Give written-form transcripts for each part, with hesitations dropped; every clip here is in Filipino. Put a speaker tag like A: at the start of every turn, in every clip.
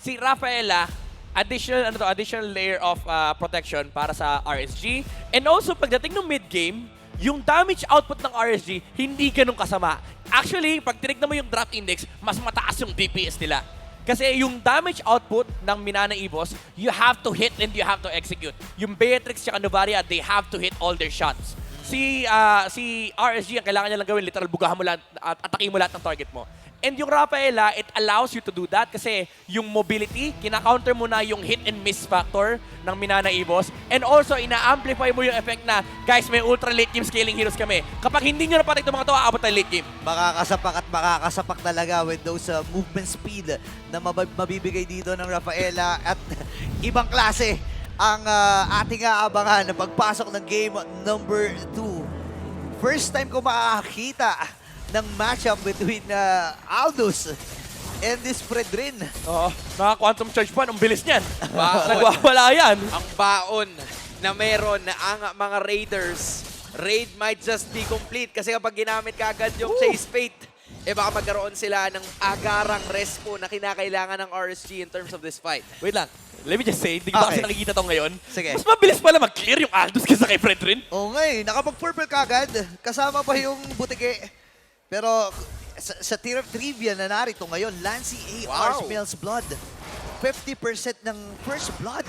A: si Rafaela, additional layer of protection para sa RSG. And also, pagdating ng mid-game, yung damage output ng RSG, hindi ganun kasama. Actually, pag tinignan mo yung drop index, mas mataas yung DPS nila. Kasi yung damage output ng Minana Evos, you have to hit and you have to execute. Yung Beatrix at Novaria, they have to hit all their shots. Si RSG, ang kailangan niya lang gawin, literal bugahan mo lahat at atakin mo lahat ng target mo. And yung Rafaela, it allows you to do that kasi yung mobility, kina-counter mo na yung hit and miss factor ng Minana Evos. And also, ina-amplify mo yung effect na, guys, may ultra late game scaling heroes kami. Kapag hindi nyo napatik itong mga to, aabot tayo late game.
B: Makakasapak at makakasapak talaga with those movement speed na mabibigay dito ng Rafaela at ibang klase ang ating aabangan na pagpasok ng game number 2. First time ko makakita ng matchup between Aldous and this Fredrin.
A: Oo, naka-quantum charge pa, ang bilis niyan.
C: Baon.
A: Nagwawala yan.
C: Ang baon na meron na ang mga Raiders. Raid might just be complete kasi kapag ginamit ka agad yung Chase Fate, baka magkaroon sila ng agarang respo na kinakailangan ng RSG in terms of this fight.
A: Wait lang. Let me just say, hindi ba kasi nakikita to ngayon?
B: Sige.
A: Mas mabilis pala mag-clear yung Aldous kaysa kay Fredrin.
B: Oo nga eh, nakapag-purple ka agad. Kasama pa yung butike. Pero sa tier of trivia na narito ngayon, Lancy AR smells blood. 50% ng first blood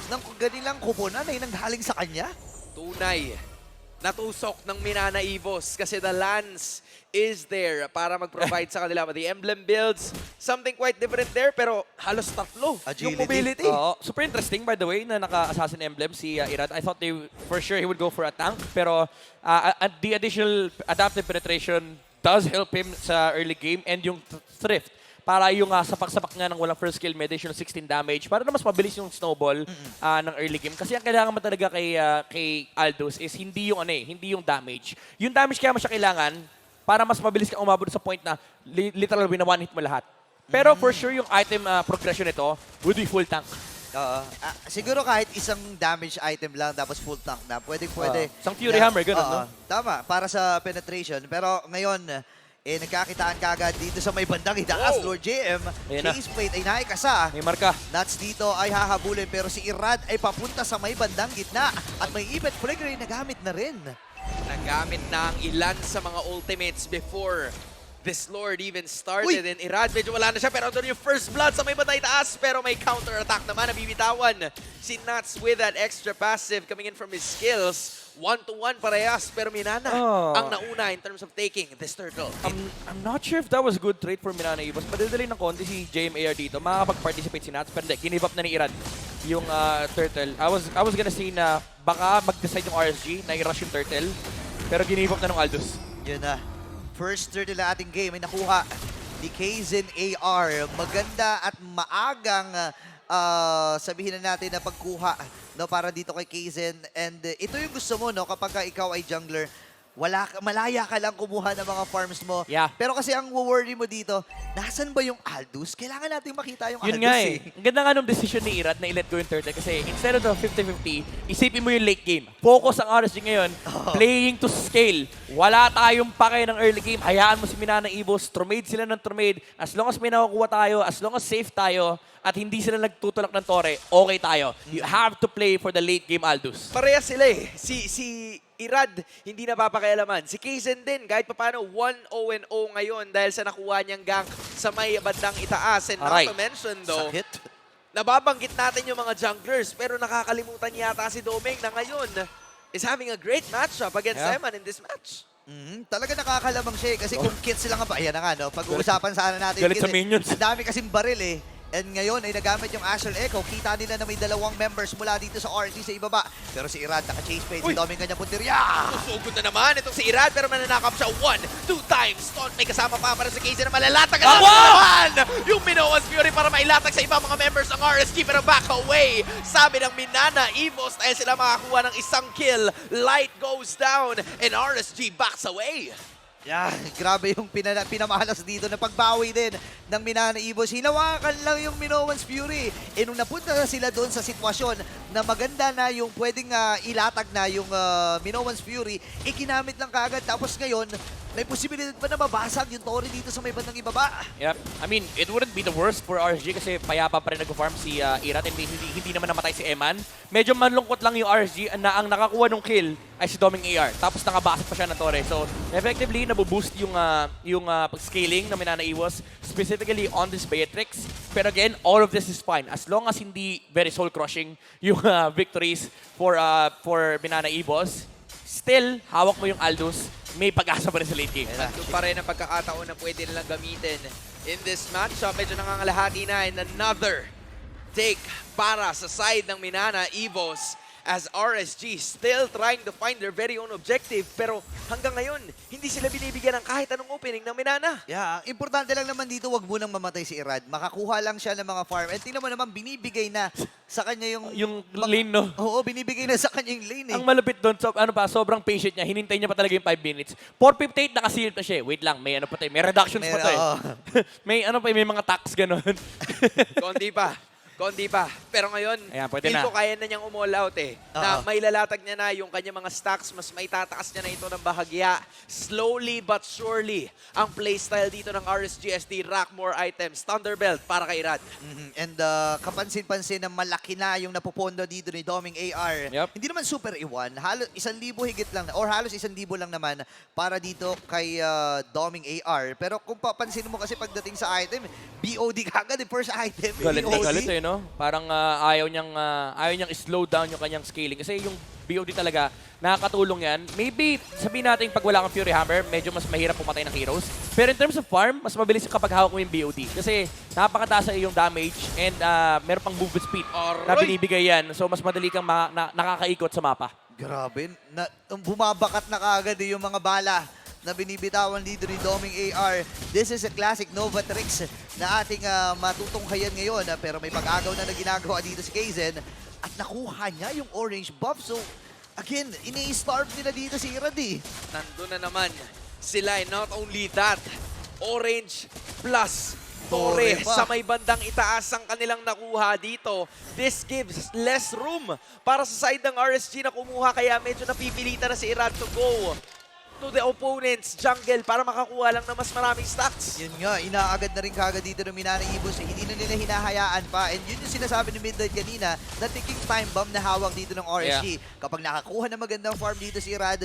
B: ng ganilang kuponan ay nanghaling sa kanya.
C: Tunay. Natusok ng Minana Evos kasi the Lance is there para mag-provide sa kanila. But the emblem builds something quite different there pero halos tatlo yung
B: Agility.
C: mobility.
A: Oo, super interesting by the way na naka-assassin emblem si Irad. I thought for sure he would go for a tank pero the additional adaptive penetration does help him sa early game and yung thrift para yung sapak-sapak nga ng walang first skill may additional 16 damage para na mas mabilis yung snowball ng early game. Kasi ang kailangan mo talaga kay Aldous is hindi yung hindi yung damage. Yung damage kaya mo siya kailangan para mas mabilis kang umabot sa point na literal one hit mo lahat. Pero for sure yung item progression nito would be full tank.
B: Siguro kahit isang damage item lang tapos full tank na, pwede.
A: Isang Fury Hammer, ganun, no?
B: Tama, para sa penetration. Pero ngayon, nagkakitaan ka agad dito sa may bandang itaas, Lord JM.
A: Ayan na.
B: Chase plate ay naikasa.
A: May marka.
B: Nuts dito ay hahabulin pero si Irad ay papunta sa may bandang gitna. At may event flag rin nagamit na rin.
C: Nagamit na ang ilan sa mga ultimates before this Lord even started. And Irad, medyo wala na siya. Pero doon yung first blood sa may batay taas. Pero may counter-attack naman na bibitawan. Si Nuts with that extra passive coming in from his skills. 1-to-1 parehas. Pero Minana ang nauna in terms of taking this turtle.
A: I'm not sure if that was a good trade for Minana Evos. Madadali ng konti si JMAR dito. Makakapag-participate si Nats. Pero hindi, give up na ni Irad yung turtle. I was gonna say na baka mag-decide yung RSG na i-rush yung turtle. Pero give up na ng Aldous.
B: Yun na. First turtle na ating game ay nakuha ni Kaizen AR. Maganda at maagang sabihin na natin na pagkuha no, para dito kay Kaizen. And ito yung gusto mo no, kapag ikaw ay jungler, malaya ka lang kumuha ng mga farms mo.
A: Yeah.
B: Pero kasi ang worry mo dito, nasan ba yung Aldous? Kailangan natin makita yung
A: Yun
B: Aldous
A: nga eh. Ang ganda nga nung decision ni Irad na i-let go yung turtle kasi instead of the 50-50, isipin mo yung late game. Focus ang RSG ngayon, playing to scale. Wala tayong pakay ng early game. Hayaan mo si Minana Evos, trumade sila ng trumade. As long as may nakukuha tayo, as long as safe tayo, at hindi sila nagtutulak ng tore, okay tayo. You have to play for the late game Aldous.
C: Parehas sila eh. Si Irad, hindi na papakialaman. Si Kaizen din, kahit paano 1-0-0 ngayon dahil sa nakuha niyang gank sa may bandang itaas. And not to mention though,
B: Sakit.
C: nababanggit natin yung mga junglers pero nakakalimutan yata si Domeng na ngayon is having a great matchup against Eman in this match.
B: Talaga nakakalamang siya eh. Kasi kung kits sila nga ba, ayan na nga no, pag-uusapan sana natin.
A: Galit sa minions.
B: Ang dami kasing baril eh. And ngayon ay nagamit yung Astral Echo. Kita nila na may dalawang members mula dito sa RG sa ibaba. Pero si Irad naka-chase fade. Si Doming kanyang puntirya.
C: Susugod na naman itong si Irad pero mananakap siya 1-2 times. Taunt may kasama pa para sa Casey na malalatag na naman yung Minoa's Fury para mailatag sa ibang mga members ng RSG pero back away. Sabi ng Minana Evos dahil sila makakuha ng isang kill. Light goes down and RSG backs away.
B: Yeah, grabe yung pinamahalas dito na pagbawi din ng Minana Evos. Hinawakan lang yung Minoan's Fury. E nung napunta na sila doon sa sitwasyon na maganda na yung pwedeng ilatag na yung Minoan's Fury, ikinamit lang kaagad. Tapos ngayon, may posibilidad pa na mabasag yung Tori dito sa may bandang ibaba.
A: Yep. I mean, it wouldn't be the worst for RSG kasi payapa pa rin nag-farm si Irat and hindi naman namatay si Eman. Medyo malungkot lang yung RSG na ang nakakuha ng kill ay si Doming AR. Tapos nakabasag pa siya ng Torre. So, effectively, nabuboost yung scaling na Minana Iwas, specifically on this Beatrix. Pero again, all of this is fine. As long as hindi very soul-crushing yung victories for Minana Iwas, still, hawak mo yung Aldous, may pag-asa pa rin sa late game.
C: Ito pa rin ang pagkakataon na pwede nilang gamitin in this matchup. Medyo nangangalahati na and another take para sa side ng Minana Evos as RSG still trying to find their very own objective. Pero hanggang ngayon, hindi sila binibigyan ng kahit anong opening ng Minana.
B: Yeah, importante lang naman dito, wag munang mamatay si Irad. Makakuha lang siya ng mga farm. And tingnan mo naman, binibigay na sa kanya yung
A: Lane, no?
B: Oo, binibigay na sa kanya yung lane eh.
A: Ang malupit doon, sobrang patient niya. Hinintay niya pa talaga yung 5 minutes. 4:58, nakasilip na siya. Wait lang, may may reductions pa to eh. may may mga tax ganun.
C: Konti pa. Pero ngayon,
A: Ayan, pwede
C: feel
A: na.
C: ko kaya na niyang umall out eh. Na may lalatag niya na yung kanyang mga stacks, mas may tataas niya na ito ng bahagya. Slowly but surely, ang playstyle dito ng RSGSD, rack more items, Thunderbelt para kay Rad.
B: And kapansin-pansin na malaki na yung napupondo dito ni Doming AR.
A: Yep.
B: Hindi naman super iwan. Halos 1,000 higit lang, or halos 1,000 lang naman para dito kay Doming AR. Pero kung papansin mo kasi pagdating sa item, BOD kagad, first item.
A: Galit na
B: BOD.
A: galit eh, no? Parang ayaw niyang slow down yung kanyang scaling. Kasi yung BOD talaga, nakakatulong yan. Maybe, sabihin natin pag wala kang Fury Hammer, medyo mas mahirap pumatay ng heroes. Pero in terms of farm, mas mabilis kapag hawak mo yung BOD. Kasi napakataas sa iyong damage and meron pang movement speed na binibigay yan. So mas madali kang nakakaikot sa mapa.
B: Grabe. Bumabakat na kagad yung mga bala na binibitawan dito ni Doming AR. This is a classic Nova tricks na ating matutunghayan ngayon. Pero may pag-agaw na ginagawa dito si Kaizen at nakuha niya yung orange buff. So, again, ini-starve nila dito si Iradi.
C: Nandun na naman sila. Not only that, orange plus Torre
B: pa.
C: sa may bandang itaas ang kanilang nakuha dito. This gives less room para sa side ng RSG na kumuha. Kaya medyo napipilitan na si Irad to go to the opponent's jungle para makakuha lang ng mas maraming stacks.
B: Yun nga, inaagad na rin kagad dito ng Minana Ibos. Hindi na nila hinahayaan pa. And yun yung sinasabi ni Midnight kanina, na ticking time bomb na hawak dito ng RSG. Kapag nakakuha ng magandang farm dito si Rad,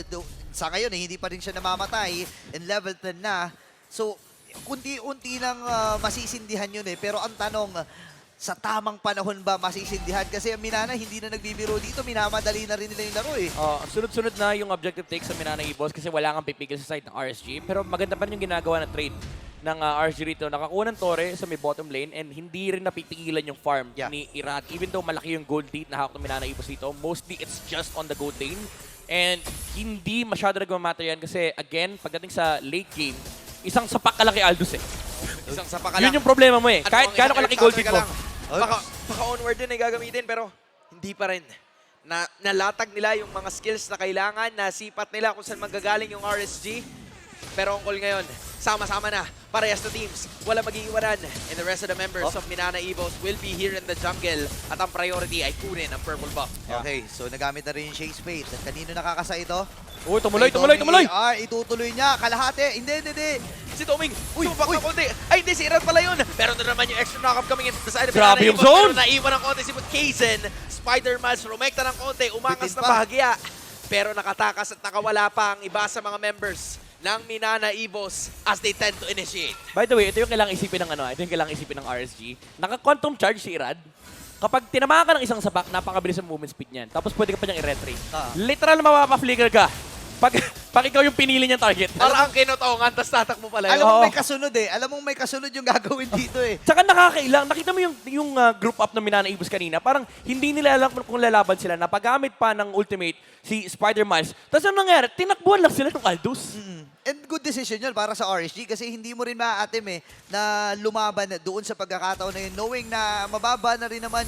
B: sa ngayon hindi pa rin siya namamatay and level 10 na. So, unti-unti lang masisindihan yun eh. Pero ang tanong, sa tamang panahon ba masisindihan? Kasi ang Minana hindi na nagbibiro dito, minamadali na rin nila yung laro eh.
A: Sunod-sunod na yung objective take sa Minana Evos kasi wala kang pipigil sa side ng RSG. Pero maganda pa rin yung ginagawa na trade ng RSG rito. Nakakuha ng Torre sa may bottom lane and hindi rin napipigilan yung farm ni Irad. Even though malaki yung gold lead na hawak ng Minana Evos dito, mostly it's just on the gold lane. And hindi masyado nagmamatter yan kasi again, pagdating sa late game, isang sapak ka lang kay Aldous eh.
C: Isang sapa ka lang.
A: Yun yung problema mo eh.
C: Ano,
A: Kahit gano'ng kalaki gold lead mo.
C: Baka onward din ay gagamitin pero hindi pa rin. Nalatag nila yung mga skills na kailangan, nasipat nila kung saan manggagaling yung RSG. Pero ang call ngayon, sama-sama na, parehas na teams, wala mag-iiwanan. And the rest of the members of Minana Evos will be here in the jungle. At ang priority ay kunin ang purple buff.
B: Okay, so nagamit na rin yung Chase Fate. Kanino nakakasa ito?
A: Uy, tumuloy!
B: Itutuloy niya, kalahati. Hindi.
C: Si Doming, sumabak ng konti. Ay, hindi, si Irad pala yun. Pero doon naman yung extra knockup coming in from the side of
A: Grabe
C: Minana
A: yung
C: Evos.
A: zone!
C: Pero naiwan ng konti si Kaizen. Spider-Man, rumekta ng konti, umangas
B: Bitin
C: na
B: pa.
C: bahagya. Pero nakatakas at nakawala pa ang iba sa mga members ng Minana Evos as they tend to initiate.
A: By the way, ito yung kailangang isipin ng RSG. Naka-quantum charge si Irad. Kapag tinamaan ka ng isang sapak, napakabilis ang movement speed niyan. Tapos pwede ka pa niyang i-retrace. Literal mapapa-flicker ka. Pag ikaw yung pinili niyang target.
C: Parang kinutongan, tas tatakbo pala yun.
B: Alam mo may kasunod eh. Alam mo may kasunod yung gagawin dito eh.
A: Tsaka nakakailang. Nakita mo yung group up ng Minana Evos kanina. Parang hindi nila alam kung lalaban sila. Napagamit pa ng ultimate si Spider-Man. Tapos ano nangyari? Tinakbuhan lang sila ng Aldous.
B: And good decision yun para sa RSG kasi hindi mo rin maaatim eh na lumaban doon sa pagkakataon na yun knowing na mababa na rin naman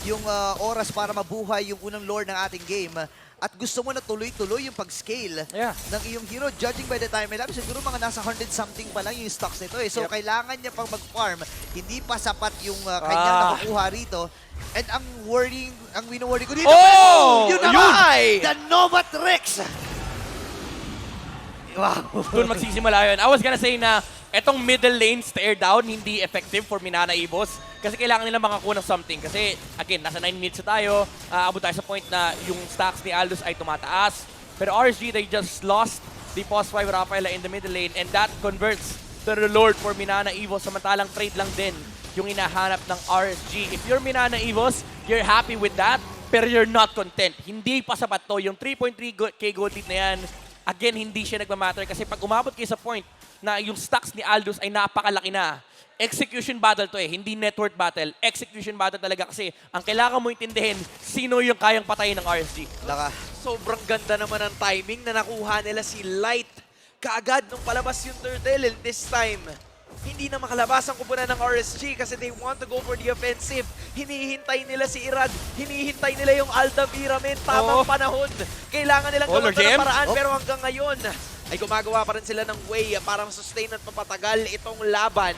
B: yung oras para mabuhay yung unang lore ng ating game. At gusto mo na tuloy-tuloy yung pag-scale ng iyong hero. Judging by the time elapsed, siguro mga nasa 100-something pa lang yung stocks nito eh. So kailangan niya pang mag-farm. Hindi pa sapat yung kanyang nakukuha rito. And ang wino-worry ko dito, yun naman! The Nova Tricks! Wow.
A: Doon magsisimula yun. I was gonna say na etong middle lane stare down hindi effective for Minana Evos kasi kailangan nila makakuha ng something. Kasi again, nasa 9 minutes na tayo. Abot tayo sa point na yung stacks ni Aldous ay tumataas. Pero RSG, they just lost the pos 5 Rafaela in the middle lane and that converts to the Lord for Minana Evos. Samantalang trade lang din yung hinahanap ng RSG. If you're Minana Evos, you're happy with that, pero you're not content. Hindi pa sapat to. Yung 3.3k gold lead na yan, again, hindi siya nagmamatter kasi pag umabot kayo sa point na yung stacks ni Aldous ay napakalaki na, execution battle to hindi network battle. Execution battle talaga kasi ang kailangan mo intindihin, sino yung kayang patayin ng RSG.
C: Sobrang ganda naman ng timing na nakuha nila si Light. Kaagad nung palabas yung turtle, and this time, hindi na makalabas ang kupunan ng RSG kasi they want to go for the offensive. Hinihintay nila si Irad, hinihintay nila yung Aldamira, men. Tamang panahon. Kailangan nilang
A: Oh,
C: gawin
A: Lord Jem?
C: ng paraan, pero hanggang ngayon, ay gumagawa pa rin sila ng way para sustain at papatagal itong laban.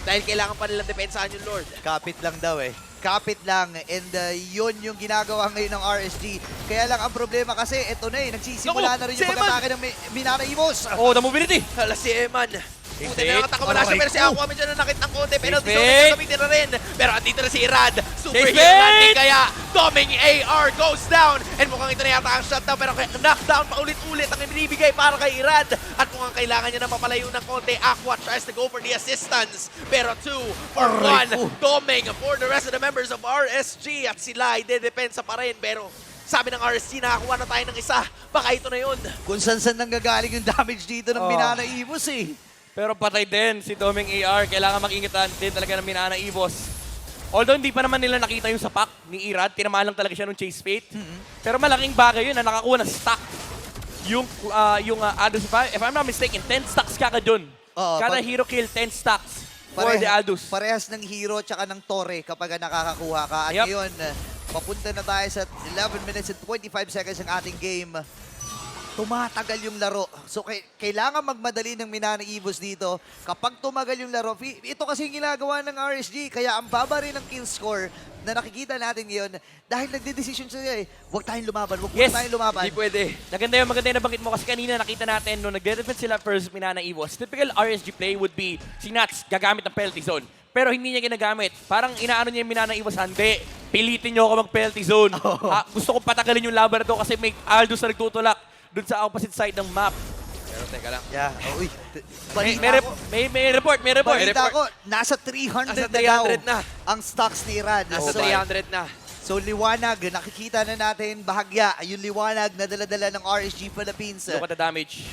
C: Dahil kailangan pa nilang depensahan yung Lord.
B: Kapit lang daw Kapit lang. And yun yung ginagawa ngayon ng RSG. Kaya lang ang problema kasi ito na nagsisimula
C: Naku,
B: na rin
C: si
B: yung
C: Eman!
B: pag-atake ng Minana Evos.
A: Oh, the mobility!
C: Hala si Eman. Puti na nakataka wala siya,
B: Aray
C: pero si
B: ko.
C: Aqua medyo nanakit ng konti. Pero
A: Safe
C: di
A: bait.
C: gamitin na rin. Pero andito na si Irad. Superhero
A: bait.
C: landing kaya. Doming AR goes down. And mukhang ito na yata ang shutdown. Pero knockdown pa ulit-ulit ang binibigay para kay Irad. At mukhang kailangan niya na mapalayo ng konti. Aqua tries to go for the assistance. Pero 2 for
B: Aray
C: 1.
B: ko.
C: Doming for the rest of the members of RSG. At sila ay dedepensa pa rin. Pero sabi ng RSG, nakakuha na tayo ng isa. Baka ito na yun.
B: Kung saan nanggagaling yung damage dito ng
A: Oh.
B: Minana Evos
A: Pero patay din si Doming AR. Kailangan mag-ingatan din talaga ng Minana Evos. Although hindi pa naman nila nakita yung sapak ni Irad, tinamaan lang talaga siya nung Chase Fate. Pero malaking bagay yun na nakakuha ng stack. Yung Aldous, if I'm not mistaken, 10 stacks kagad dun.
B: Oo,
A: Kada
B: pag-
A: hero kill, 10 stacks for the Aldous.
B: Parehas ng hero tsaka ng Torre kapag nakakakuha ka. At
A: Yep.
B: ngayon, papunta na tayo sa 11 minutes and 25 seconds ng ating game. Tumatagal yung laro. So, kailangan magmadali ng Minana Evos dito. Kapag tumagal yung laro, ito kasi yung ginagawa ng RSG. Kaya ang baba rin ng kill score na nakikita natin ngayon dahil nagde-decision sila Huwag tayong lumaban, huwag
A: Yes.
B: tayong lumaban.
C: Hindi pwede.
A: Maganda yung nabanggit mo kasi kanina nakita natin nung nagde-defense sila first Minana Evos. Typical RSG play would be si Nats gagamit ng penalty zone. Pero hindi niya ginagamit. Parang inaano niya yung Minana Evos, hindi. Pilitin niyo ako mag-penalty zone. Gusto kong patagalin yung laban na to kasi may Aldous na nagtutulak dun sa opposite side ng map.
C: Pero teka lang.
B: Yeah. Uy,
A: May,
B: balita ko,
A: may report.
B: balita ko, nasa 300,
C: Nasa
B: na daw
C: 300 na.
B: ang stocks ni Irad.
C: Nasa
B: So,
C: 300 na.
B: So liwanag, nakikita na natin bahagya yung liwanag na dala-dala ng RSG Philippines.
A: Look at the damage.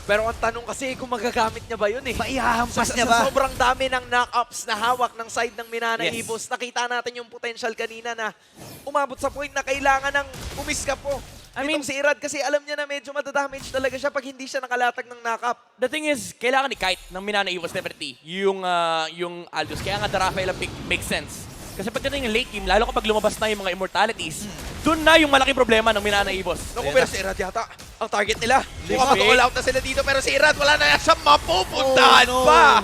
C: Pero ang tanong kasi kung magagamit niya ba yun
B: Maihahampas
C: Sa
B: niya ba?
C: sobrang dami ng knock-ups na hawak ng side ng Minana
A: Yes.
C: Evos, nakita natin yung potential kanina na umabot sa point na kailangan ng umiska po.
A: I mean-
C: Si Irad kasi alam niya na medyo madadamage talaga siya pag hindi siya nakalatag ng knock-up.
A: The thing is, kailangan ni Kite ng Minana Evos definitely yung Aldous. Kaya nga the Rafaela pick makes sense. Kasi pagdating ng late game, lalo kapag lumabas na yung mga immortalities, dun na yung malaking problema ng Minana Evos.
C: Naku, pero si Irad yata ang target nila.
A: Lima.
C: Mukhang all out na sila dito pero si Irad wala na siya mapupuntahan
B: Oh, no.
C: pa.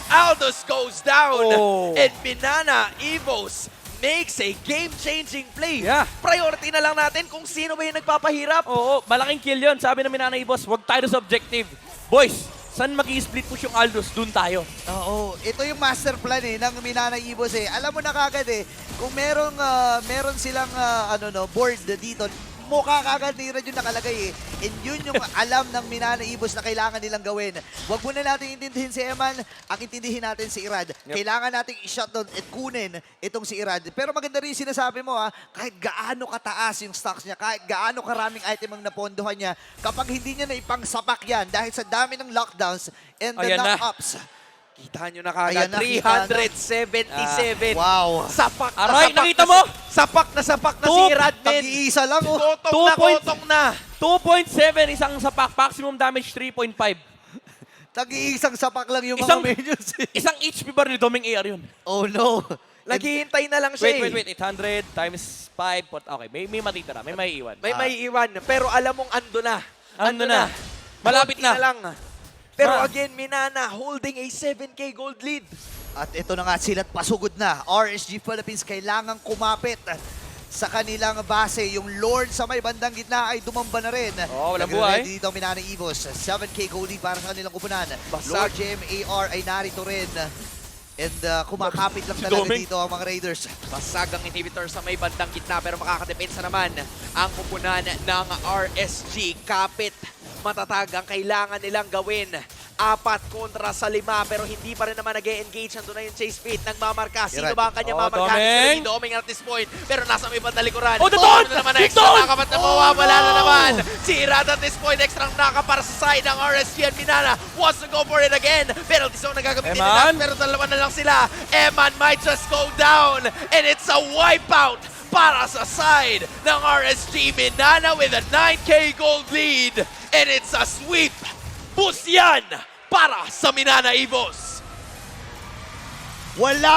C: Aldous goes down
A: Oh.
C: and Minana Evos makes a game-changing play.
A: Yeah.
C: Priority na lang natin kung sino ba yung nagpapahirap.
A: Oo, malaking kill yun. Sabi ng Minana Evos, huwag tayo sa objective. Boys, saan mag-i-split push yung Aldous? Dun tayo.
B: Oo, ito yung master plan ng Minana Evos Alam mo na kagad kung meron silang board dito, mukha kagad ni Irad yung nakalagay And yun yung alam ng Minana Evos na kailangan nilang gawin. Huwag muna natin intindihin si Eman, ang intindihin natin si Irad. Kailangan nating i-shutdown at kunin itong si Irad. Pero maganda rin yung sinasabi mo kahit gaano kataas yung stocks niya, kahit gaano karaming item ang napondohan niya, kapag hindi niya na ipangsapak yan dahil sa dami ng lockdowns and the
A: Ayan na.
B: knock-ups.
C: Kita nyo na
B: Ayan
C: kagad,
B: na, kita na.
C: 377.
B: Wow.
C: Sapak na
A: Aray,
C: sapak
A: nakita
C: na
A: mo?
C: Sapak na sapak na si
A: Two,
C: Irad, men.
B: Tag-iisa lang
C: Gotong na,
A: 2
C: gotong na.
A: 2.7 isang sapak, maximum damage 3.5.
B: Tag-iisang sapak lang yung
A: Isang-
B: mga minions
A: Isang HP bar ni Doming AR yun.
B: Oh no.
C: Naghihintay na lang siya
A: Wait. 800 times 5. Okay, may matitira. May maiiwan.
C: May maiiwan, pero alam mong ando na.
A: Ando na. Malapit
C: Konti
A: na.
C: lang. Pero
A: Ma.
C: again, Minana holding a 7K gold lead.
B: At ito na nga sila't pasugod na. RSG Philippines kailangang kumapit sa kanilang base. Yung Lord sa may bandang gitna ay dumamba na rin.
A: Oh, walang
B: Nagre-ready
A: buhay.
B: dito ang Minana Evos. 7K gold lead para sa kanilang kupunan.
C: Basag.
B: Lord JMAR ay narito rin. And kumakapit lang
A: Si
B: talaga
A: Doming.
B: dito ang mga Raiders.
C: Basag ang inhibitor sa may bandang gitna pero makakadepensa naman ang kupunan ng RSG. Kapit, matatag ang kailangan nilang gawin. 4 kontra sa 5 pero hindi pa rin naman nag-e-engage. Nandun na yung Chase Fate ng mamarka. Sino
B: Iran.
C: ba ang kanyang
A: Oh,
C: mamarka?
A: Doming.
C: Si Doming at this point. Pero nasa may bandang likuran.
A: Oh, the
C: Ano
A: Don!
C: na naman
A: The
C: ang extra
A: Don!
C: nakapat na mawawala na naman. Si Irad at this point, extra naka para sa side ng RSG and Minana. Wants to go for it again. Penalty zone na gagamitin nila.
A: Eman.
C: Pero dalawa na lang sila. Eman might just go down. And it's a wipeout para sa side ng RSG. Minana with a 9K gold lead. And it's a sweep. Boost yan para sa Minana Evos.
B: Wala